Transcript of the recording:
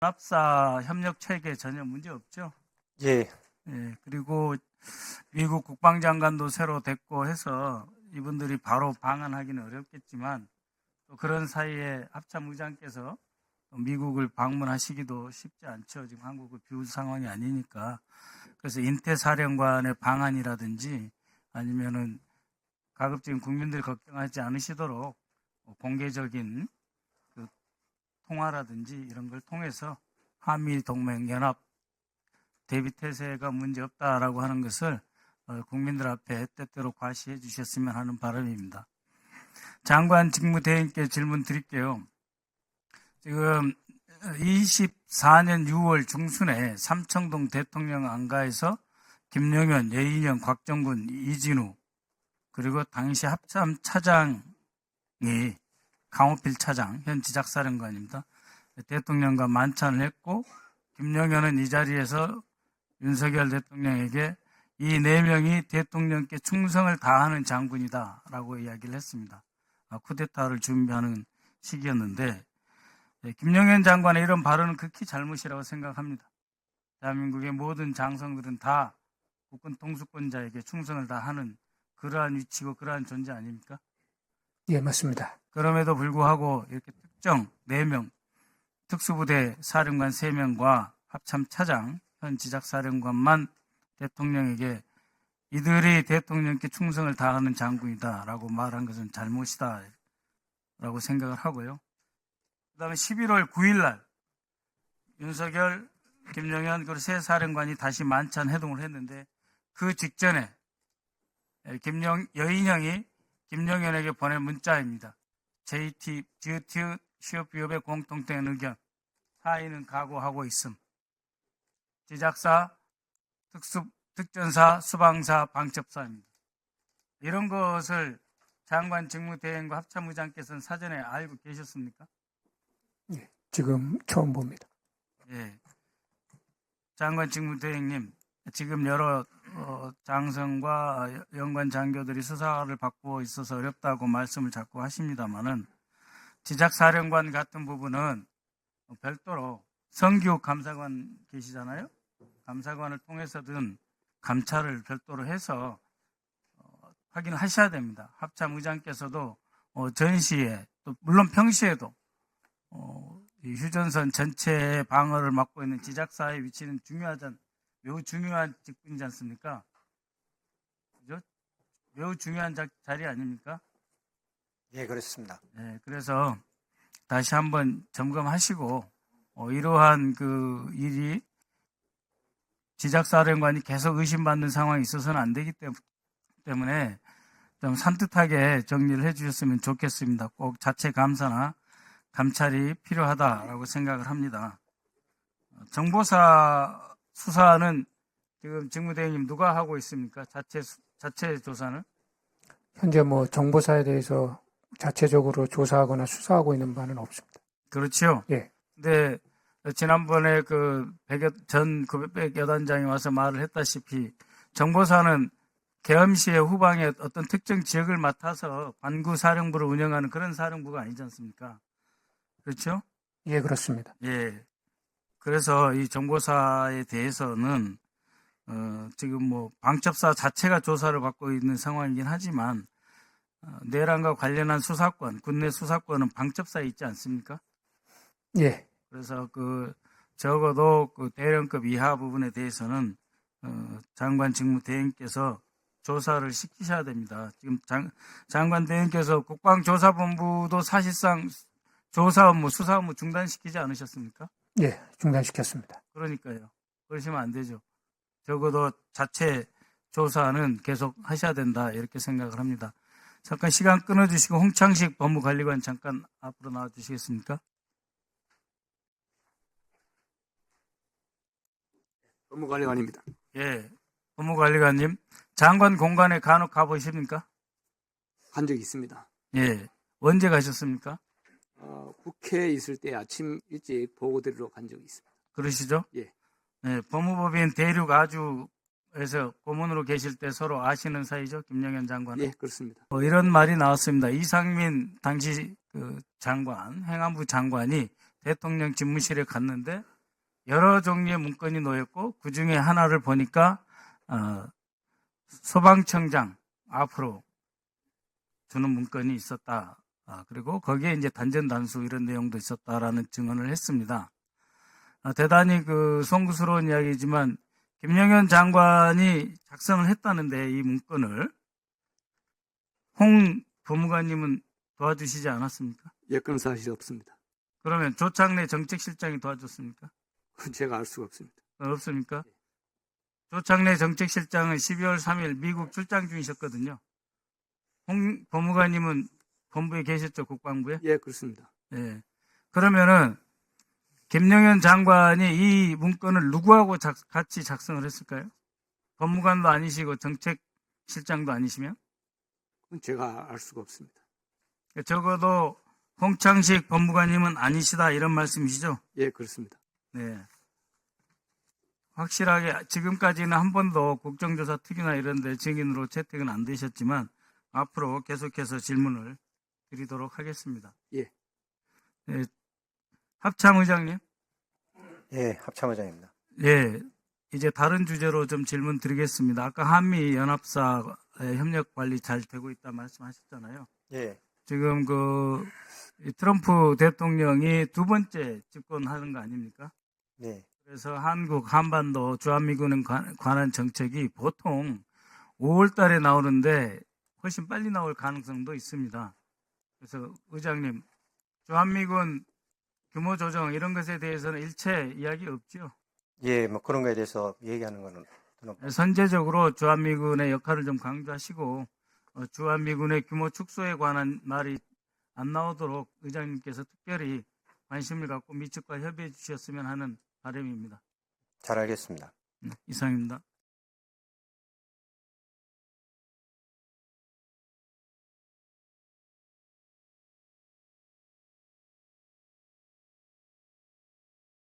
연합사 협력 체계에 전혀 문제 없죠. 예, 예, 그리고 미국 국방장관도 새로 됐고 해서 이분들이 바로 방한하기는 어렵겠지만 또 그런 사이에 합참의장께서 미국을 방문하시기도 쉽지 않죠. 지금 한국을 비울 상황이 아니니까. 그래서 인태사령관의 방한이라든지 아니면은 가급적인 국민들 걱정하지 않으시도록 공개적인 그 통화라든지 이런 걸 통해서 한미 동맹 연합 대비 태세가 문제 없다라고 하는 것을 국민들 앞에 때때로 과시해 주셨으면 하는 바람입니다. 장관 직무대행께 질문 드릴게요. 지금 24년 6월 중순에 삼청동 대통령 안가에서 김영현, 여인영, 곽정근, 이진우 그리고 당시 합참 차장이 강호필 차장, 현 지작사령관입니다. 대통령과 만찬을 했고 김영현은 이 자리에서 윤석열 대통령에게 이 4명이 대통령께 충성을 다하는 장군이다라고 이야기를 했습니다. 쿠데타를 준비하는 시기였는데 김영현 장관의 이런 발언은 극히 잘못이라고 생각합니다. 대한민국의 모든 장성들은 다 국군 통수권자에게 충성을 다하는 그러한 위치고 그러한 존재 아닙니까? 예, 맞습니다. 그럼에도 불구하고 이렇게 특정 4명, 특수부대 사령관 3명과 합참 차장, 현 지작사령관만 대통령에게 이들이 대통령께 충성을 다하는 장군이다라고 말한 것은 잘못이다라고 생각을 하고요. 그 다음에 11월 9일 날 윤석열, 김영현 그리고 새 사령관이 다시 만찬 회동을 했는데 그 직전에 여인영이 김영현에게 보낸 문자입니다. JT, GT, 취업비협의 공통된 의견, 사의는 각오하고 있음. 제작사, 특전사, 수방사, 방첩사입니다. 이런 것을 장관 직무대행과 합참의장께서는 사전에 알고 계셨습니까? 예, 지금 처음 봅니다. 예. 장관 직무대행님, 지금 여러 장성과 연관 장교들이 수사를 받고 있어서 어렵다고 말씀을 자꾸 하십니다만은 지작사령관 같은 부분은 별도로 성규 감사관 계시잖아요. 감사관을 통해서든 감찰을 별도로 해서 확인을 하셔야 됩니다. 합참의장께서도 전시에 또 물론 평시에도 이 휴전선 전체의 방어를 맡고 있는 지작사의 위치는 매우 중요한 직분이지 않습니까? 그죠? 매우 중요한 자리 아닙니까? 예, 그렇습니다. 네, 그래서 다시 한번 점검하시고 이러한 그 일이 지작사령관이 계속 의심받는 상황이 있어서는 안 되기 때문에 좀 산뜻하게 정리를 해주셨으면 좋겠습니다. 꼭 자체 감사나 감찰이 필요하다라고 생각을 합니다. 정보사 수사는 지금 직무대행님 누가 하고 있습니까? 자체 조사는? 현재 정보사에 대해서 자체적으로 조사하거나 수사하고 있는 바는 없습니다. 그렇죠. 예. 근데 지난번에 그 900여단장이 와서 말을 했다시피 정보사는 계엄시의 후방에 어떤 특정 지역을 맡아서 관구 사령부를 운영하는 그런 사령부가 아니지 않습니까? 그렇죠? 예, 그렇습니다. 예. 그래서 이 정보사에 대해서는 지금 방첩사 자체가 조사를 받고 있는 상황이긴 하지만 내란과 관련한 수사권, 국내 수사권은 방첩사에 있지 않습니까? 예. 그래서 적어도 대령급 이하 부분에 대해서는 장관 직무대행께서 조사를 시키셔야 됩니다. 지금 장관 대행께서 국방조사본부도 사실상 조사 업무, 수사 업무 중단시키지 않으셨습니까? 예, 중단시켰습니다. 그러니까요. 그러시면 안 되죠. 적어도 자체 조사는 계속 하셔야 된다 이렇게 생각을 합니다. 잠깐 시간 끊어주시고 홍창식 법무관리관 잠깐 앞으로 나와주시겠습니까? 법무관리관입니다. 예, 법무관리관님, 장관 공간에 간혹 가보십니까? 간 적이 있습니다. 예, 언제 가셨습니까? 국회에 있을 때 아침 일찍 보고 드리러 간 적이 있습니다. 그러시죠? 예. 네, 법무법인 대륙 아주에서 고문으로 계실 때 서로 아시는 사이죠, 김영현 장관은? 예, 그렇습니다. 이런 말이 나왔습니다. 이상민 당시 장관, 행안부 장관이 대통령 집무실에 갔는데 여러 종류의 문건이 놓였고 그 중에 하나를 보니까 소방청장 앞으로 주는 문건이 있었다. 그리고 거기에 이제 단전 단수 이런 내용도 있었다라는 증언을 했습니다. 대단히 그 송구스러운 이야기지만 김영현 장관이 작성을 했다는데 이 문건을 홍 법무관님은 도와주시지 않았습니까? 예, 그런 사실이 없습니다. 그러면 조창래 정책실장이 도와줬습니까? 제가 알 수가 없습니다. 없습니까? 조창래 정책실장은 12월 3일 미국 출장 중이셨거든요. 홍 법무관님은 본부에 계셨죠, 국방부에? 예, 그렇습니다. 예. 그러면은 김영현 장관이 이 문건을 누구하고 같이 작성을 했을까요? 법무관도 아니시고 정책실장도 아니시면? 그건 제가 알 수가 없습니다. 적어도 홍창식 법무관님은 아니시다 이런 말씀이시죠? 예, 그렇습니다. 네. 확실하게 지금까지는 한 번도 국정조사 특위나 이런 데 증인으로 채택은 안 되셨지만 앞으로 계속해서 질문을 드리도록 하겠습니다. 예. 네. 합참 의장님. 예, 합참의장입니다. 예. 이제 다른 주제로 좀 질문 드리겠습니다. 아까 한미 연합사 협력 관리 잘 되고 있다 말씀하셨잖아요. 예, 지금 이 트럼프 대통령이 두 번째 집권하는 거 아닙니까? 네, 그래서 한국 한반도 주한미군에 관한 정책이 보통 5월 달에 나오는데 훨씬 빨리 나올 가능성도 있습니다. 그래서 의장님, 주한미군 규모 조정 이런 것에 대해서는 일체 이야기 없죠? 예, 뭐 그런 거에 대해서 얘기하는 거는 선제적으로 주한미군의 역할을 좀 강조하시고 주한미군의 규모 축소에 관한 말이 안 나오도록 의장님께서 특별히 관심을 갖고 미측과 협의해 주셨으면 하는 바람입니다. 잘 알겠습니다. 이상입니다.